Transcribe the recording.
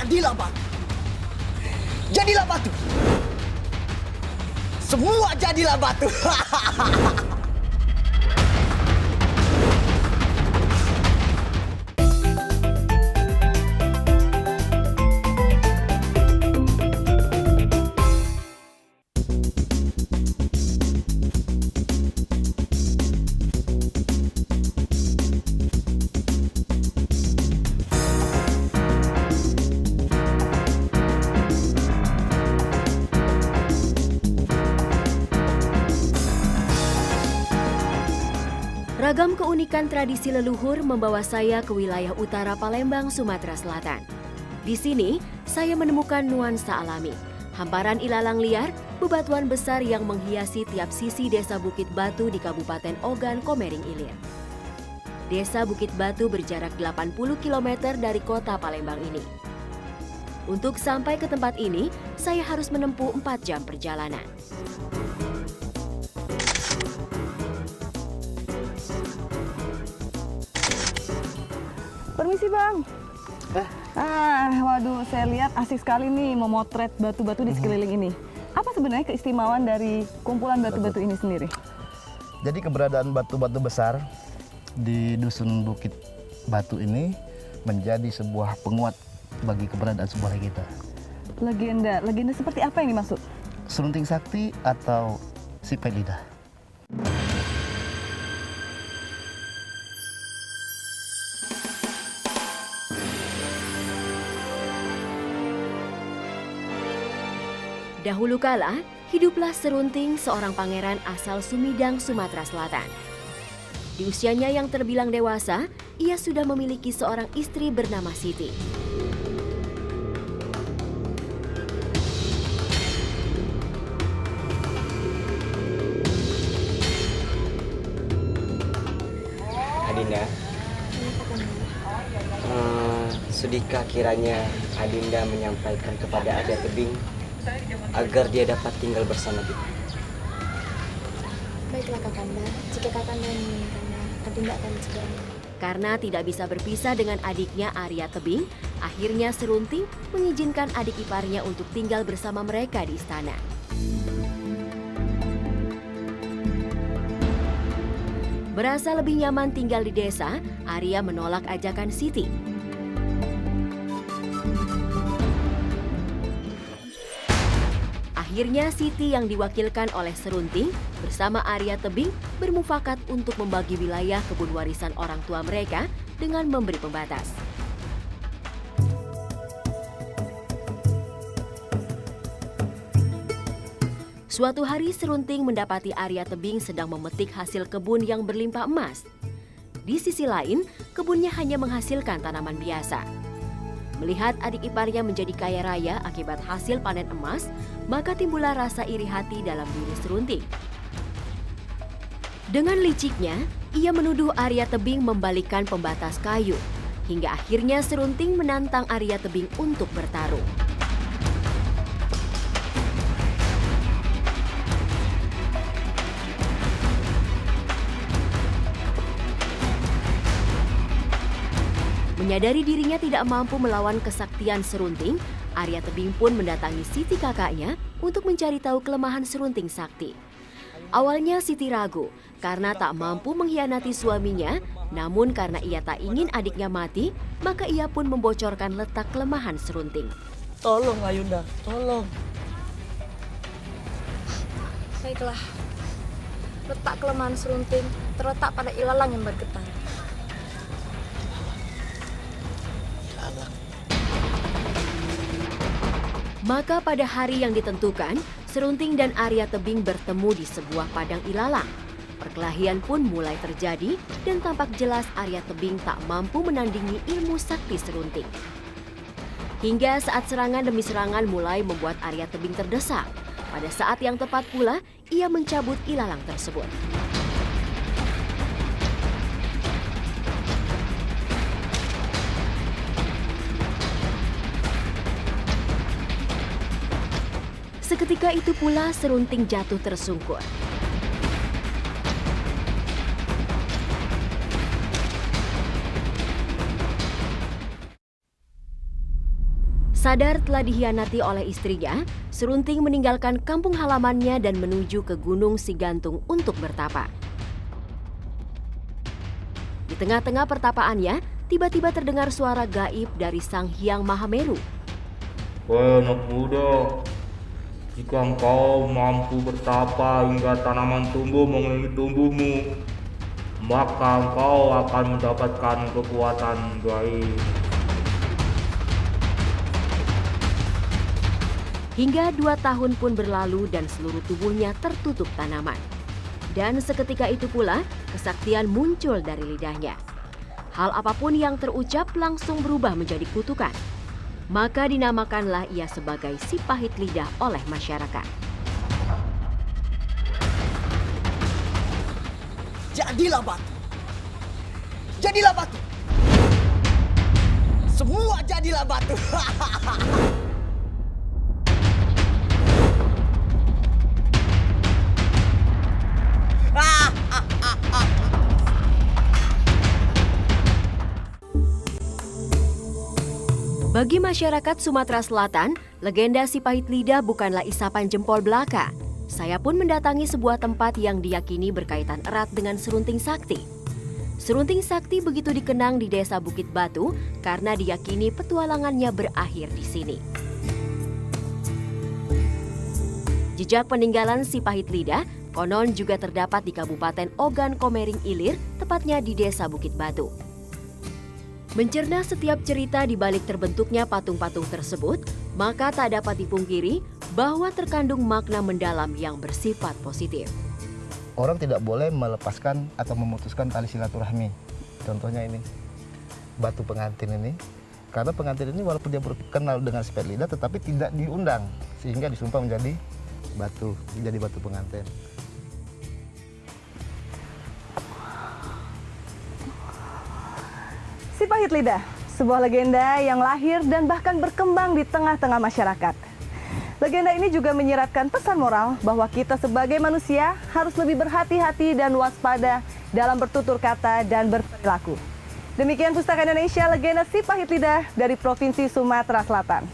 Jadilah batu. Jadilah batu. Semua jadilah batu. Ragam keunikan tradisi leluhur membawa saya ke wilayah utara Palembang, Sumatera Selatan. Di sini, saya menemukan nuansa alami, hamparan ilalang liar, bebatuan besar yang menghiasi tiap sisi desa Bukit Batu di Kabupaten Ogan, Komering Ilir. Desa Bukit Batu berjarak 80 km dari kota Palembang ini. Untuk sampai ke tempat ini, saya harus menempuh 4 jam perjalanan. Permisi Bang. Waduh, saya lihat asik sekali nih memotret batu-batu di sekeliling ini. Apa sebenarnya keistimewaan dari kumpulan batu-batu ini sendiri? Jadi keberadaan batu-batu besar di dusun Bukit Batu ini menjadi sebuah penguat bagi keberadaan sebuah kita. Legenda seperti apa yang dimaksud? Serunting sakti atau sipit lidah. Dahulu kala, hiduplah Serunting, seorang pangeran asal Sumidang, Sumatera Selatan. Di usianya yang terbilang dewasa, ia sudah memiliki seorang istri bernama Siti. Adinda, sudahkah kiranya Adinda menyampaikan kepada Arya Tebing agar dia dapat tinggal bersama kita? Baiklah Kakanda, jika Kakanda menginginkannya, Adinda akan segera. Karena tidak bisa berpisah dengan adiknya Arya Tebing, akhirnya Serunting mengizinkan adik iparnya untuk tinggal bersama mereka di istana. Berasa lebih nyaman tinggal di desa, Arya menolak ajakan Siti. Akhirnya Siti yang diwakilkan oleh Serunting bersama Arya Tebing bermufakat untuk membagi wilayah kebun warisan orang tua mereka dengan memberi pembatas. Suatu hari Serunting mendapati Arya Tebing sedang memetik hasil kebun yang berlimpah emas. Di sisi lain, kebunnya hanya menghasilkan tanaman biasa. Melihat adik iparnya menjadi kaya raya akibat hasil panen emas, maka timbullah rasa iri hati dalam diri Serunting. Dengan liciknya, ia menuduh Arya Tebing membalikkan pembatas kayu, hingga akhirnya Serunting menantang Arya Tebing untuk bertarung. Menyadari dirinya tidak mampu melawan kesaktian Serunting, Arya Tebing pun mendatangi Siti kakaknya untuk mencari tahu kelemahan Serunting sakti. Awalnya Siti ragu karena tak mampu mengkhianati suaminya, namun karena ia tak ingin adiknya mati, maka ia pun membocorkan letak kelemahan Serunting. Tolong Ayunda, tolong. Baiklah, letak kelemahan Serunting terletak pada ilalang yang bergetar. Maka pada hari yang ditentukan, Serunting dan Arya Tebing bertemu di sebuah padang ilalang. Perkelahian pun mulai terjadi dan tampak jelas Arya Tebing tak mampu menandingi ilmu sakti Serunting. Hingga saat serangan demi serangan mulai membuat Arya Tebing terdesak. Pada saat yang tepat pula, ia mencabut ilalang tersebut. Seketika itu pula Serunting jatuh tersungkur. Sadar telah dikhianati oleh istrinya, Serunting meninggalkan kampung halamannya dan menuju ke Gunung Sigantung untuk bertapa. Di tengah-tengah pertapaannya, tiba-tiba terdengar suara gaib dari Sang Hyang Mahameru. Wahai anak muda, jika engkau mampu bertapa hingga tanaman tumbuh mengelilingi tubuhmu, maka engkau akan mendapatkan kekuatan gaib. Hingga 2 tahun pun berlalu dan seluruh tubuhnya tertutup tanaman. Dan seketika itu pula, kesaktian muncul dari lidahnya. Hal apapun yang terucap langsung berubah menjadi kutukan. Maka dinamakanlah ia sebagai si pahit lidah oleh masyarakat. Jadilah batu. Jadilah batu. Semua jadilah batu. Bagi masyarakat Sumatera Selatan, legenda si pahit lidah bukanlah isapan jempol belaka. Saya pun mendatangi sebuah tempat yang diyakini berkaitan erat dengan Serunting Sakti. Serunting Sakti begitu dikenang di Desa Bukit Batu karena diyakini petualangannya berakhir di sini. Jejak peninggalan si pahit lidah konon juga terdapat di Kabupaten Ogan Komering Ilir, tepatnya di Desa Bukit Batu. Mencerna setiap cerita di balik terbentuknya patung-patung tersebut, maka tak dapat dipungkiri bahwa terkandung makna mendalam yang bersifat positif. Orang tidak boleh melepaskan atau memutuskan tali silaturahmi. Contohnya ini, batu pengantin ini. Karena pengantin ini walaupun dia berkenal dengan si pahit lidah, tetapi tidak diundang. Sehingga disumpah menjadi batu pengantin. Si pahit lidah, sebuah legenda yang lahir dan bahkan berkembang di tengah-tengah masyarakat. Legenda ini juga menyiratkan pesan moral bahwa kita sebagai manusia harus lebih berhati-hati dan waspada dalam bertutur kata dan berperilaku. Demikian Pustaka Indonesia, legenda si pahit lidah dari Provinsi Sumatera Selatan.